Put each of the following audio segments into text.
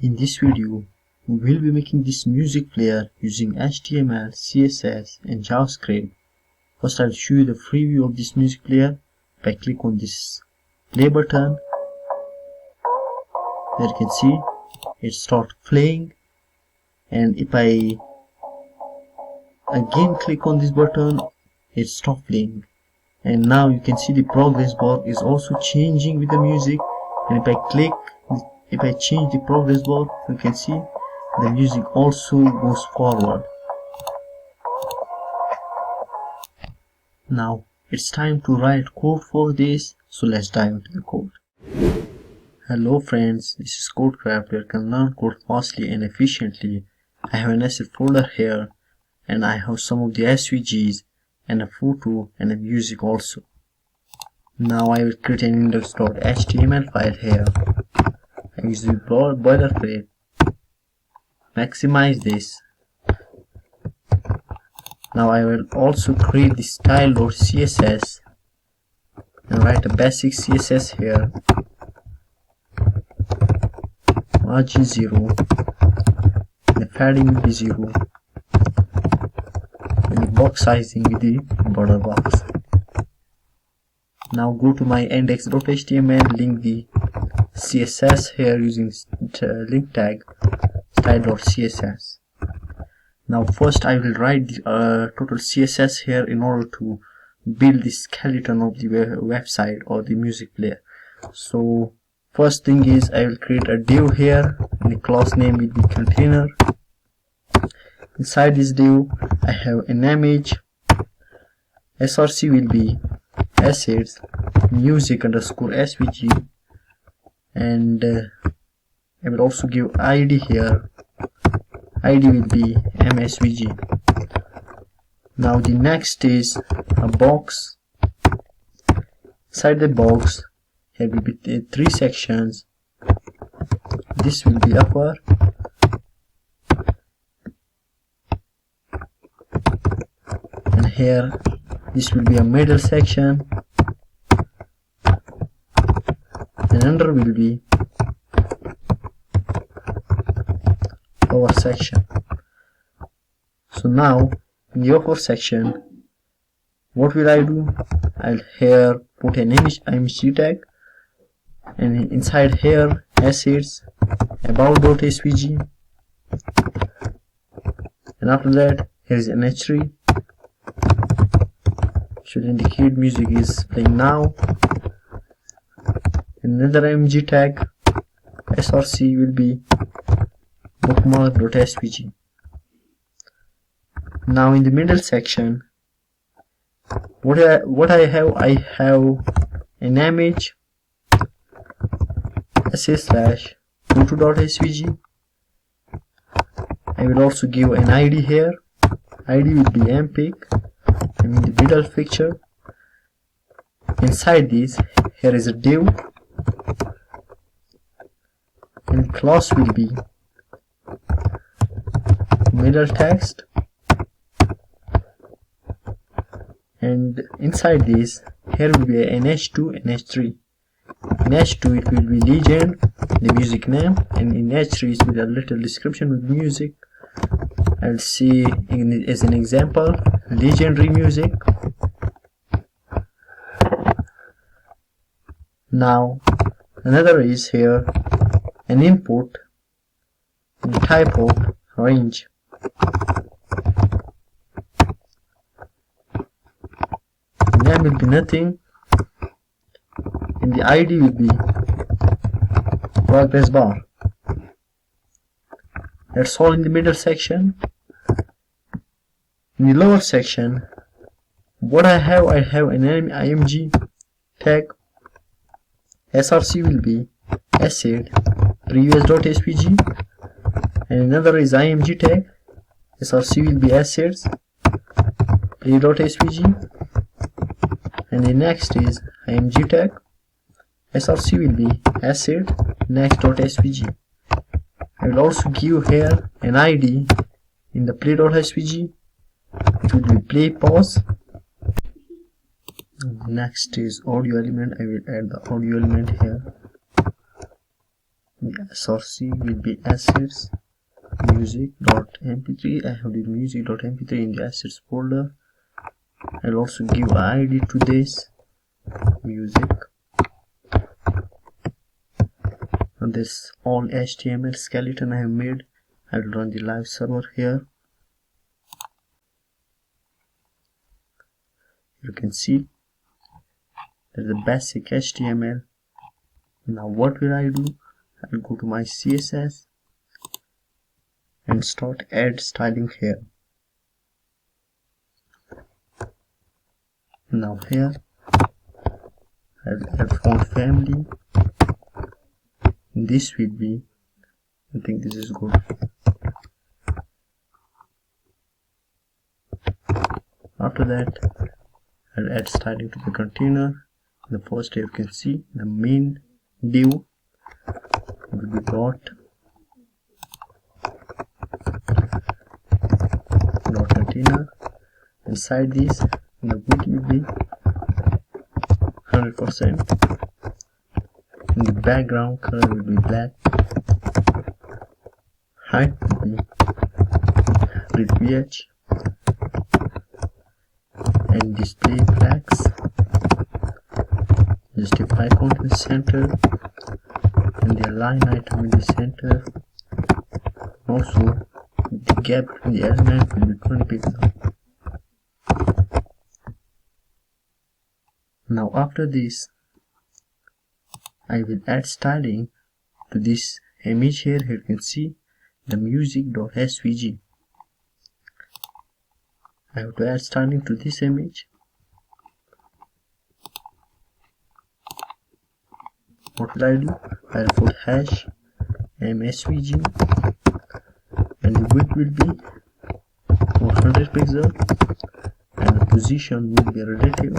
In this video, we will be making this music player using HTML, CSS and JavaScript. First, I'll show you the free view of this music player. If I click on this play button, there you can see it starts playing, and if I again click on this button, it stops playing. And now you can see the progress bar is also changing with the music, and if I change the progress bar, you can see the music also goes forward. Now it's time to write code for this, so let's dive into the code. Hello friends, this is Codecraft, where you can learn code fastly and efficiently. I have an asset folder here, and I have some of the SVGs and a photo and a music also. Now I will create an index.html file here. I use the boilerplate. Maximize this. Now I will also create the style.css and write a basic CSS here. Margin 0. The padding will be 0. And the box sizing with the border box. Now go to my index.html, link the CSS here using link tag style.css. Now first I will write the total CSS here in order to build the skeleton of the website or the music player. So first thing is I will create a div here, and the class name will be container. Inside this div I have an image. src will be assets music underscore svg, and I will also give id here. id will be msvg. Now the next is a box. Inside the box here will be 3 sections. This will be upper, and here this will be a middle section, and under will be lower section. So now in the upper section, what will I do? I'll here put an img tag, and inside here assets about.svg, and after that here is an h3, should indicate music is playing now. Another img tag src will be bookmark.svg. Now in the middle section, what I have an image /photo.svg. I will also give an id here. id will be mpic. I mean the middle picture. Inside this here is a div, and class will be middle text, and inside this here will be an h2 and h3. In h2 it will be legend, the music name, and in h3 it will be a little description with music. I'll see as an example legendary music. Now another is here an input and type of range. The name will be nothing, and the id will be progress bar. That's all in the middle section. In the lower section, what I have an img tag. src will be asset previous.svg, and another is img tag. src will be assets play.svg, and the next is img tag. src will be asset next.svg. I will also give here an id in the play.svg. It will be play pause. Next is audio element. I will add the audio element here. The source will be assets music.mp3. I have the music.mp3 in the assets folder. I'll also give ID to this music. And this all HTML skeleton I have made. I will run the live server here. You can see there's the basic HTML. Now what will I do? I will go to my CSS and start add styling here. Now here I will add font family. This will be, I think this is good. After that I'll add styling to the container. The first you can see the main div will be dot container. Inside this the width will be 100%. The background color will be black. Height will be read ph and display flags. Justify content center and the align item in the center. Also the gap between the element will be 20 pixels. Now after this I will add styling to this image here. Here you can see the music.svg. I have to add styling to this image. What will I do? I will put hash msvg and the width will be 100 pixels and the position will be relative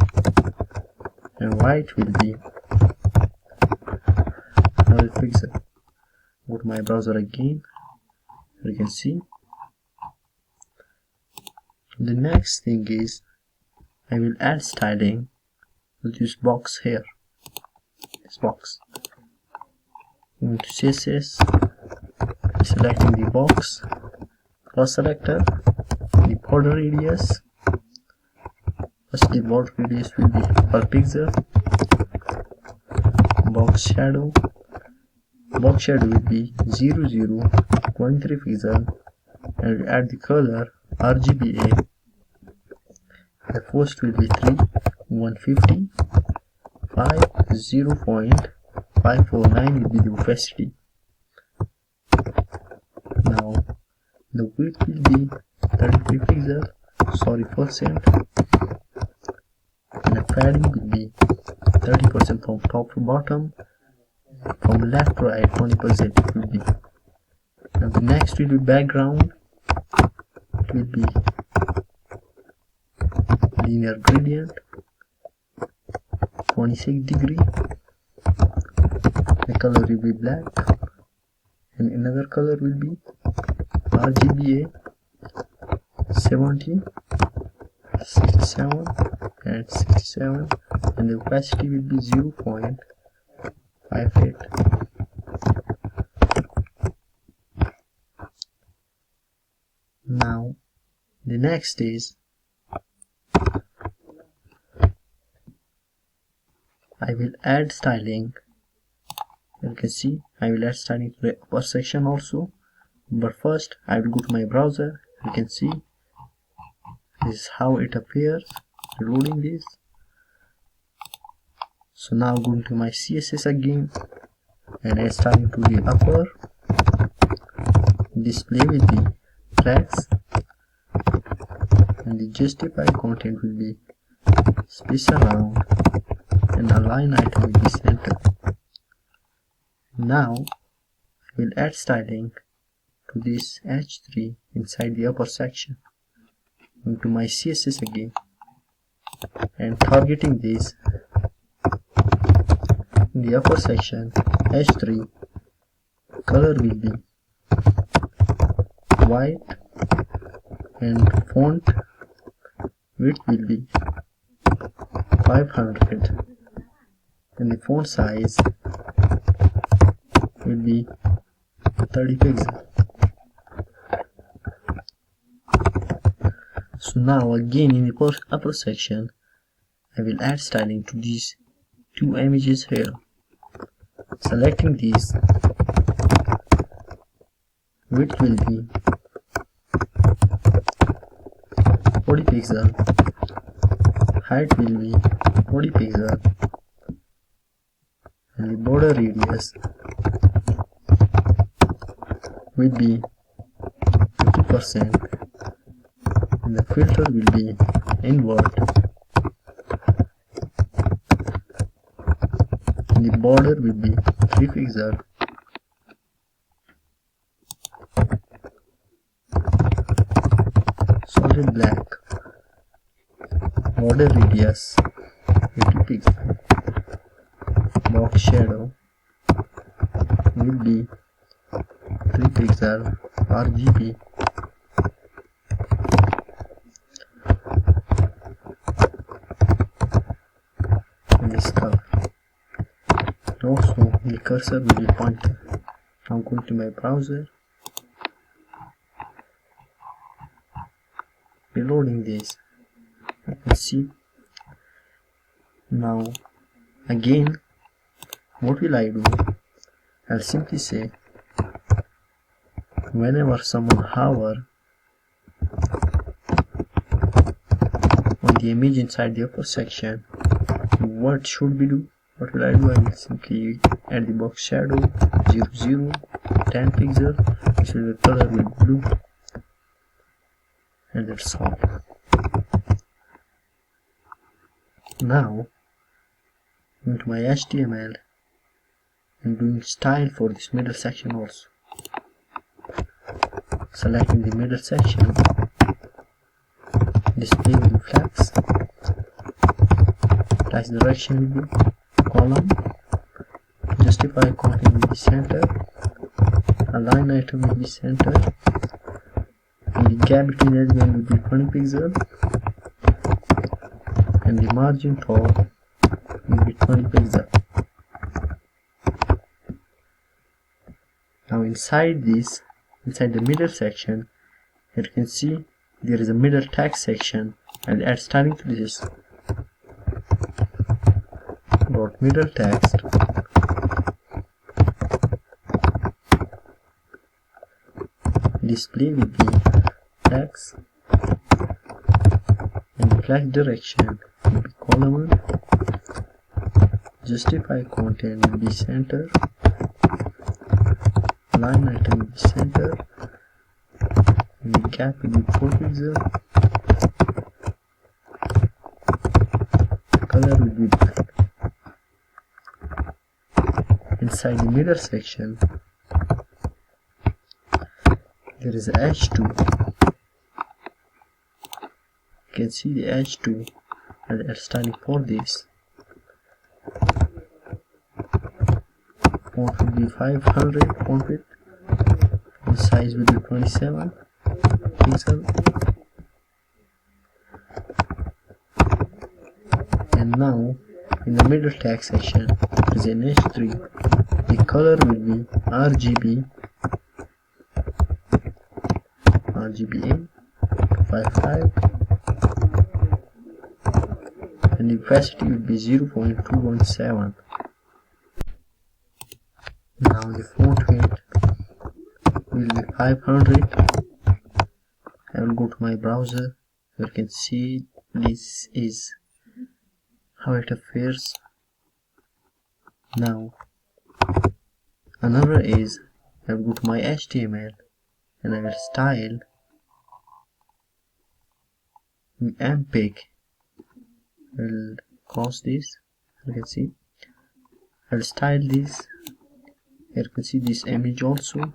and height will be 100 pixels. Go to my browser again. You can see the next thing is I will add styling to this box here. This box. Going to CSS, selecting the box, cross selector, the border radius. First the border radius will be per pixel. Box shadow will be 00.3 pixel and add the color RGBA. The first will be 150 0.549 will be the opacity. Now the width will be 33 pixel, percent, and the padding will be 30% from top to bottom. From left to right 20% it will be. Now the next will be background. It will be linear gradient 26 degree. The color will be black and another color will be RGBA 70, 67 and 67 and the opacity will be 0.58. Now the next is I will add styling. You can see I will add styling to the upper section also, but first I will go to my browser. You can see this is how it appears loading this. So now go into my CSS again and add styling to the upper. Display will be flags and the justify content will be space around and align item will be center. Now I will add styling to this h3 inside the upper section. Into my CSS again and targeting this in the upper section h3. Color will be white and font width will be 500 and the font size will be 30 pixels. So now again in the upper section I will add styling to these two images here. Selecting these, width will be 40 pixels, height will be 40 pixels, and the border radius will be 50%, and the filter will be invert, and the border will be 3 pixels. Solid black, border radius 50 pixels, box shadow will be 3 pixels RGB, and this color. Also the cursor will be pointing. I'm going to my browser, reloading this. You can see. Now again, what will I do? I'll simply say whenever someone hover on the image inside the upper section, what should we do? What will I do? I will simply add the box shadow 0 0 10 pixels, so the color will be blue, and that's all. Now into my HTML and doing style for this middle section also. Selecting the middle section, display will be flex, text direction will be column, justify content will be center, align item will be center, and the gap between element will be 20 pixels, and the margin top will be 20 pixels. Now inside the middle section, you can see there is a middle text section, and add styling to this. Dot middle text, display will be flex, and the flex direction will be column, justify content will be center, line item will be center, and the gap will be 4 pixels, color will be black. Inside the middle section, there is H2. You can see the H2 and add styling for this. Font will be 500 font width, and size will be 27 pixels. And now in the middle text section there is an H3. The color will be RGB, RGBA 55, and the opacity will be 0.217. Now the font weight will be 500. I will go to my browser. You can see this is how it appears. Now another is I will go to my HTML and I will style MPeg. I will close this. You can see I will style this. Here you can see this image also.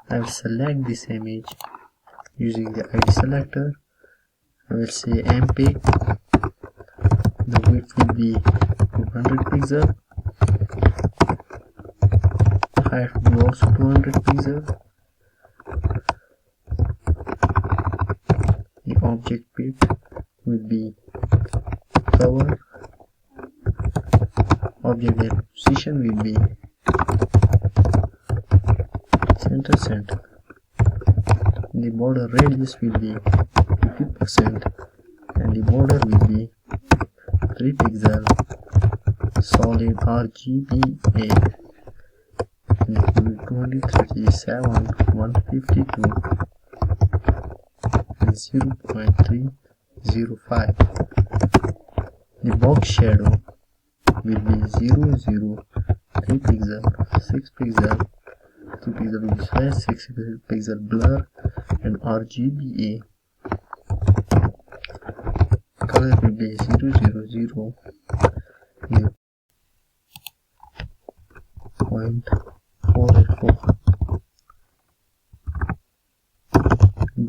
I will select this image using the ID selector. I will say MPeg. The width will be 200 pixels. Height will be also 200 pixels. The object width will be cover. Object position will be center. The border radius will be 50% and the border will be 3 pixel solid RGBA. And it will be 2037 152 and 0.305. The box shadow will be 0, 3 pixel, 6 pixel, 2 pixel will be flash, 6 pixel blur, and RGBA. Color will be 0.484.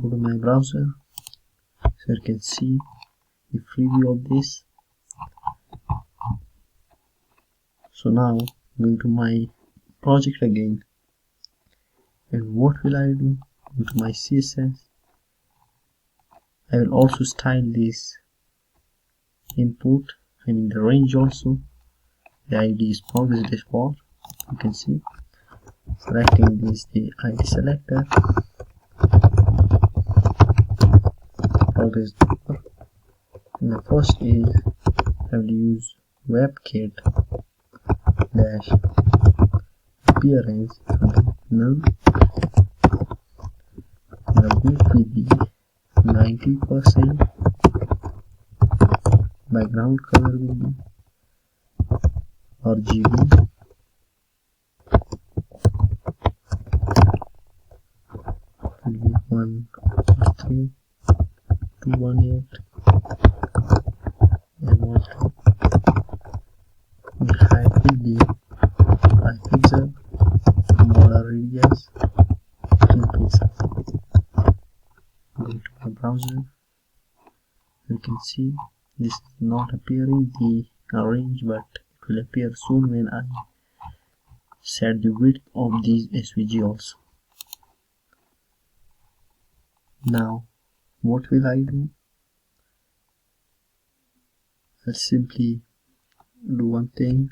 Go to my browser so you can see the preview of this. So now going to my project again, and what will I do? Go to my CSS. I will also style this input, the range also. The ID is progress dashboard. You can see selecting this the ID selector, progress bar. And the first is I will use WebKit dash appearance null. The width will be 90%. Background color will be RGB. Will be 13218 and 12. The height will be 5 pixel. Border radius 2 pixel. Go to my browser. You can see this is not appearing the range, but it will appear soon when I set the width of this SVG also. Now what will I do? I'll simply do one thing.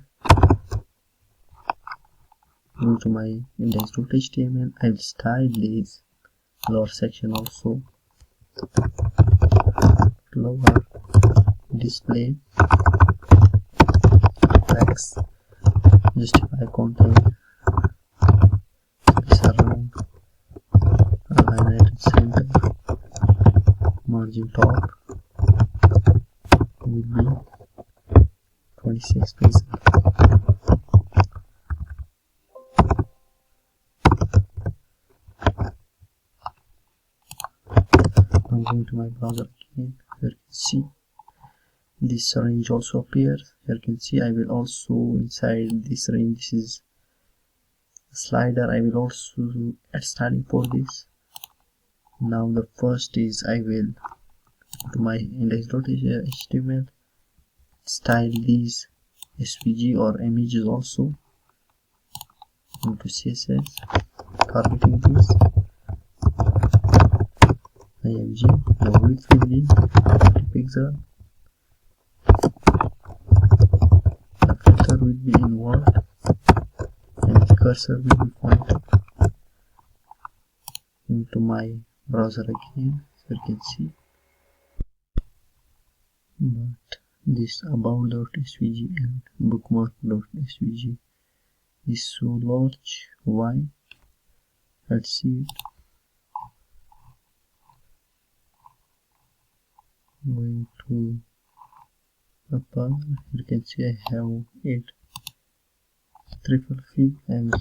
Go to my index.html. I'll style this lower section also. Lower display text, justify content, surround, align at center, margin top will be 26 pixels. I'm going to my browser again. Here you can see this range also appears. Here you can see I will also inside this range, this is a slider, I will also add styling for this. Now the first is I will go to my index.html, style these SVG or images also. Go to CSS, targeting this IMG, the width will be 50 pixel, the filter will be inward, and the cursor will be pointed into my browser again, so you can see. But this about.svg and bookmark.svg is so large. Why? Let's see it. Going to upper, you can see I have it triple fig. I will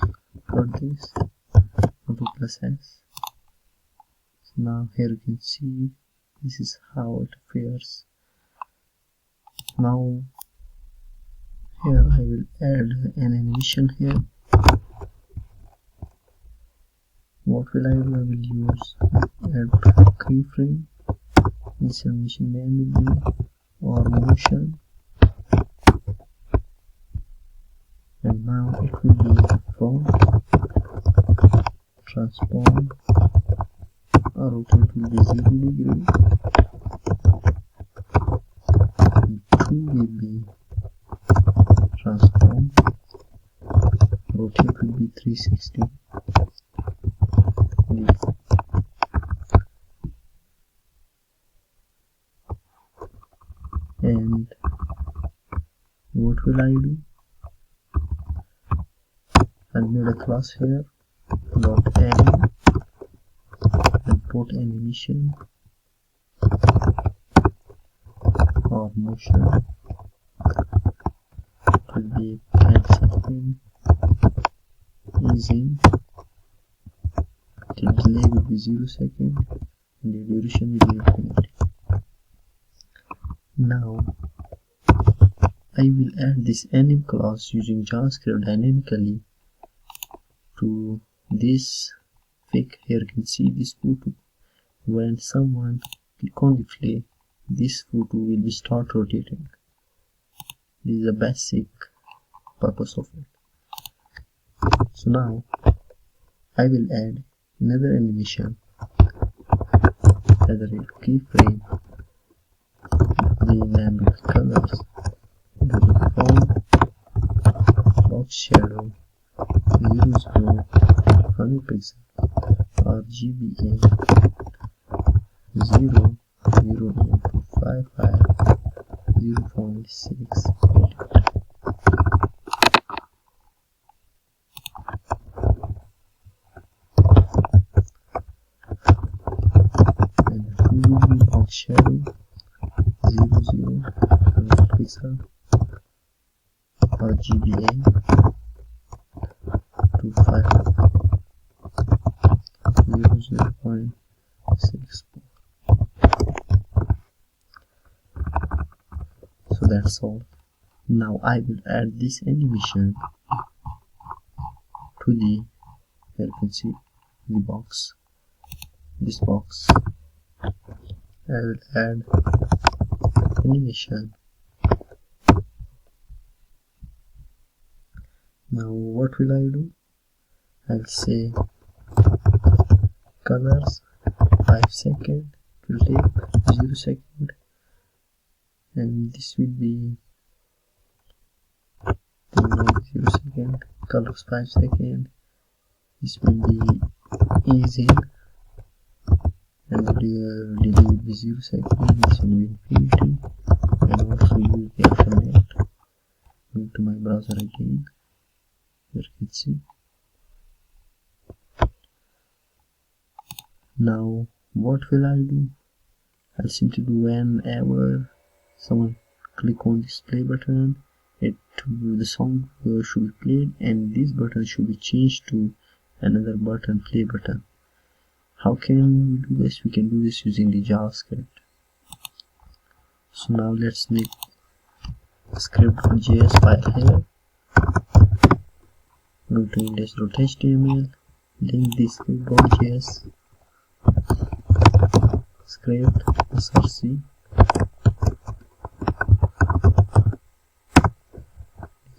cut this to plus S. So now here you can see this is how it appears. Now here I will add an animation here. What will I do? I will use add keyframe. This animation name will be or motion, and now it will be from transform, rotate will be 0 degree, and 2 will be transform rotate will be 360. And what will I do? I'll make a class here dot anim and put animation or motion. It will be 10 seconds. Easing. The delay will be 0 seconds and the duration will be infinity. Now I will add this anim class using JavaScript dynamically to this fake. Here you can see this photo. When someone click on the play, this photo will be start rotating. This is the basic purpose of it. So now I will add another animation as a keyframe. The name will be colors. Form box shadow 100 pixel RGBA 0.055 0.6 and box shadow 100 pixel RGBA 0.64. So that's all. Now I will add this animation to the, here you can see the box, this box. I will add animation. Now what will I do? I'll say colors 5 seconds, it will take 0 second, and this will be 0 second, colors 5 seconds, this will be easy, and the delay will be 0 second, this will be infinity, and also use the alternate. Go to my browser again, here you can see. Now what will I do? I'll simply do whenever someone click on this play button, the song should be played and this button should be changed to another button, play button. How can we do this? We can do this using the JavaScript. So now let's make a script.js file here. Go to index.html, link this script.js script src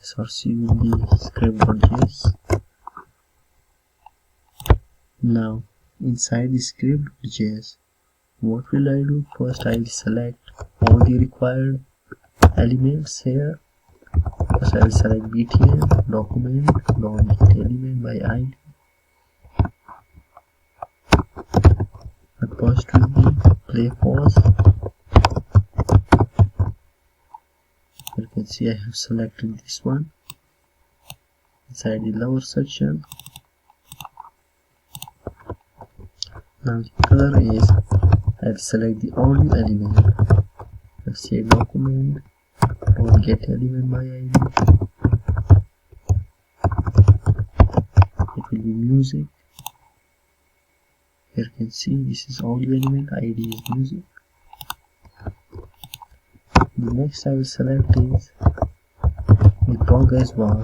src will be script.js. Now inside the script.js, what will I do? First I will select all the required elements here. First I will select btn document get element by id. The first will be play pause. You can see I have selected this one. Inside the lower section, now the color is, I'll select the audio element. Let's say document get element by id. It will be music. Here you can see this is audio element, id is music. The next I will select is the progress bar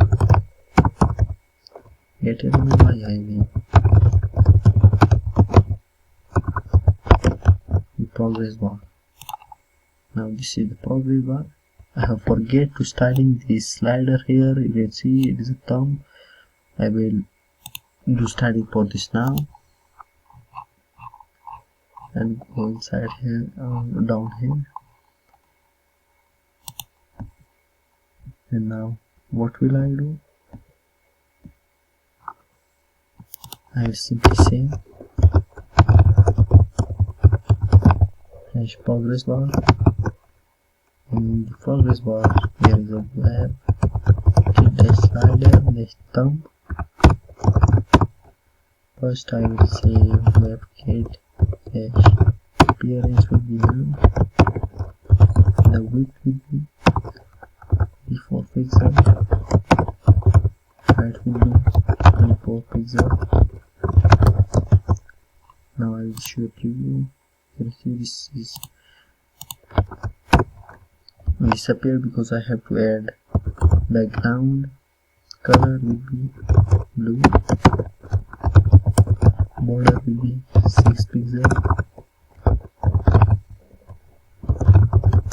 get element by id. The progress bar. Now this is the progress bar. I have forget to styling this slider here. You can see it is a thumb. I will do styling for this now and go inside here, down here. And now what will I do? I will simply say hash progress bar. In the progress bar there is a web kit slider, next thumb. First I will say web kit dash appearance will be none. The width will be 34 pixels, height will be 24 pixels. Now I will show a preview. You can see this is disappeared because I have to add background color will be blue, border will be 6 pixels,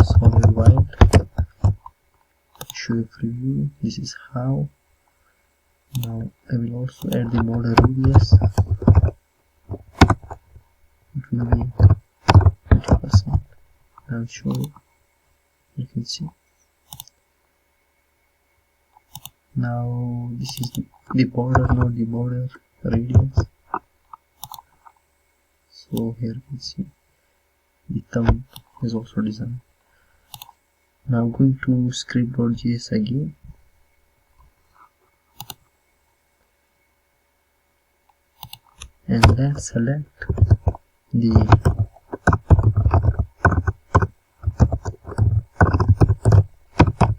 solid white. Show a preview. This is how. Now I will also add the border radius. It will be 20%. I'll show you. You can see. Now this is the border, not the border radius. So here you can see the thumb is also designed. Now going to script.js again. And let's select the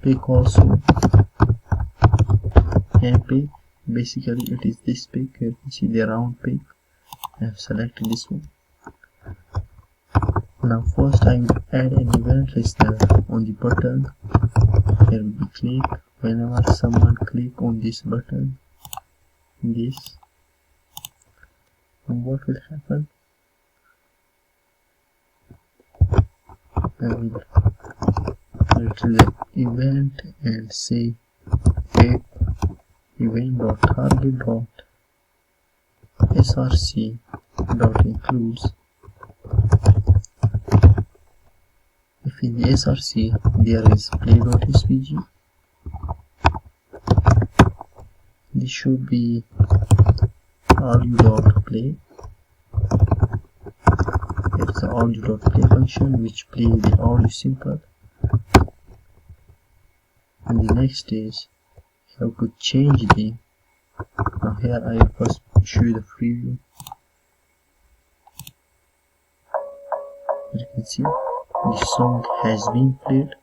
pick also. And pick, basically it is this pick. You can see the round pick. I have selected this one. Now first I will add an event listener on the button. Here will be click. Whenever someone click on this button, this, and what will happen? I will retrieve the event and say event.target.src.includes. If in the src there is play.svg, this should be audio.play. There is the audio.play function which play the audio simple. And the next is how to change the. Now here I will first show you the preview. As you can see, the song has been played.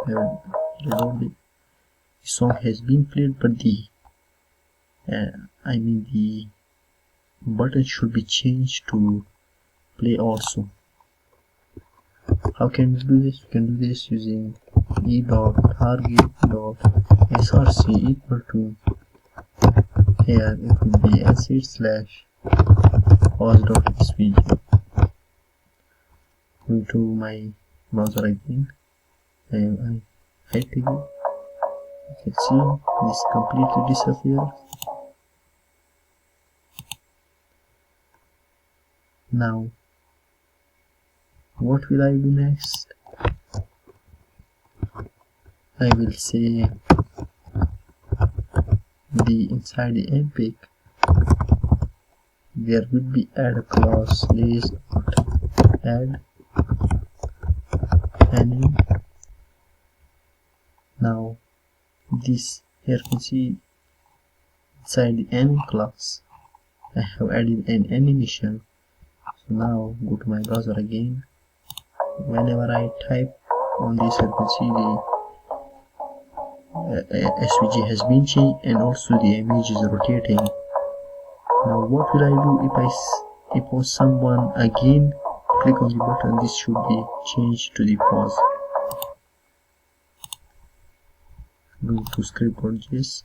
I will reload it. The song has been played, but the the button should be changed to play also. How can we do this? We can do this using e.target.src equal to, here it will be acid/pause.svg. Going to my browser again, I hit again. You can see this completely disappears. Now what will I do next? I will say inside the mpic there will be add a class add anim. Now this, here you can see inside the anim class I have added an animation. So now go to my browser again. Whenever I type on this, you can see the SVG has been changed and also the image is rotating. Now what will I do if someone again click on the button? This should be changed to the pause. Go to script.js.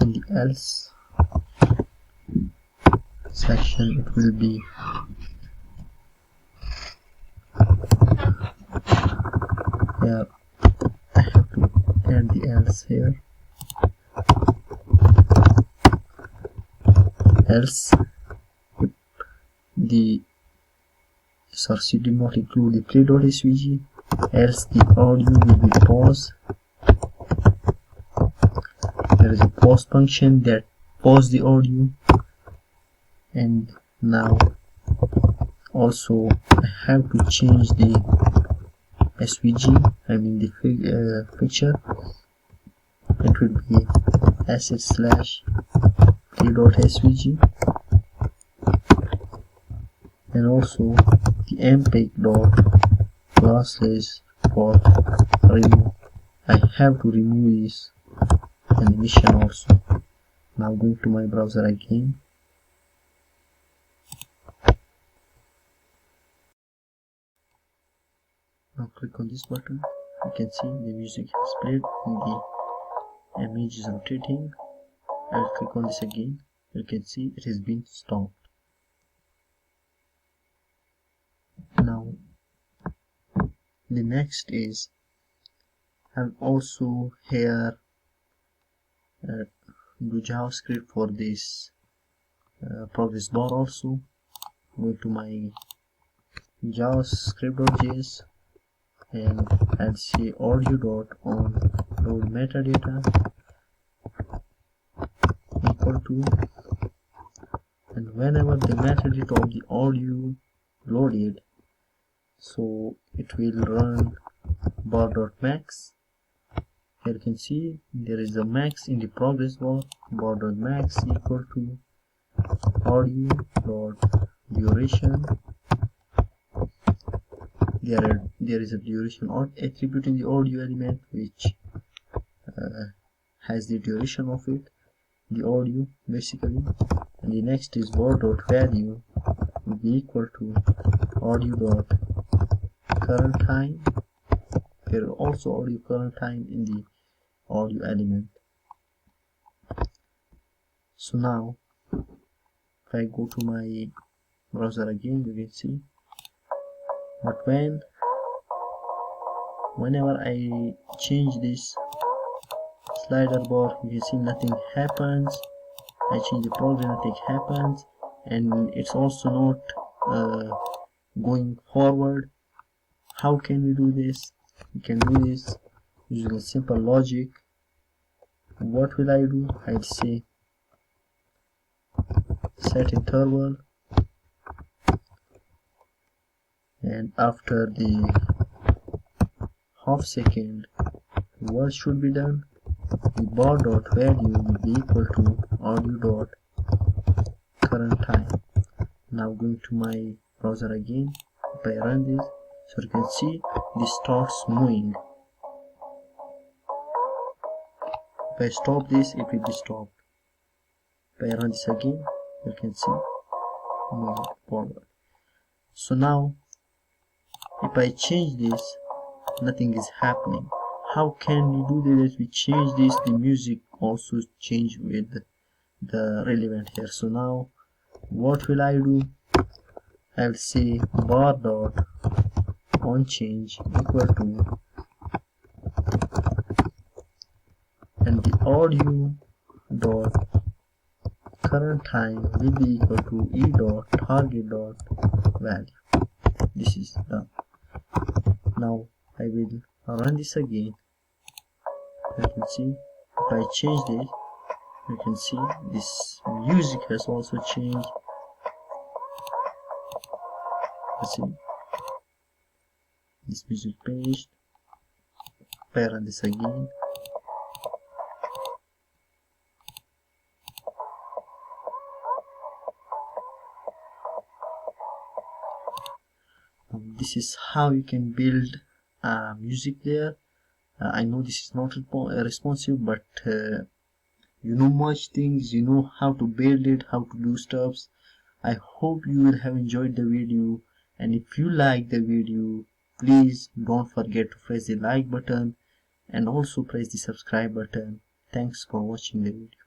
In the else section it will be here. I have to add the else here. Else if the src did not include the play.svg, else the audio will be paused. There is a pause function that pause the audio. And now also I have to change the SVG, I mean the picture. It will be asset/play.svg, and also the mpeg.classless for remove. I have to remove this animation also. Now going to my browser again. Now click on this button. You can see the music has played and the image is rotating. I will click on this again. You can see it has been stopped. Now the next is I'll also here do JavaScript for this progress bar also. Go to my javascript.js and I'll say audio.on load metadata equal to, and whenever the metadata of the audio loaded, so it will run bar.max. Here you can see there is a max in the progress bar. Bar.max equal to audio.duration. There is a duration attribute in the audio element which has the duration of it, the audio basically. And the next is bar.value will be equal to audio.current time. There is also audio current time in the audio element. So now if I go to my browser again, you can see, but whenever I change this slider bar, you can see nothing happens. I change the progress, nothing happens, and it's also not going forward. How can we do this? We can do this using a simple logic. What will I do? I'll say set interval, and after the half second, what should be done? The bar.value will be equal to audio.current time. Now going to my browser again. If I run this, so you can see this starts moving. If I stop this, it will be stopped. If I run this again, you can see moving forward. So now if I change this, nothing is happening. How can we do this? We change this, the music also change with the relevant here. So now what will I do? I'll say bar dot on change equal to, and the audio dot current time will be equal to e dot target dot value. This is done. Now I will run this again. You can see if I change this, you can see this music has also changed. Let's see, this music page. If I run this again, this is how you can build a music player. I know this is not responsive, but you know much things, you know how to build it, how to do stuffs. I hope you will have enjoyed the video, and if you like the video, please don't forget to press the like button and also press the subscribe button. Thanks for watching the video.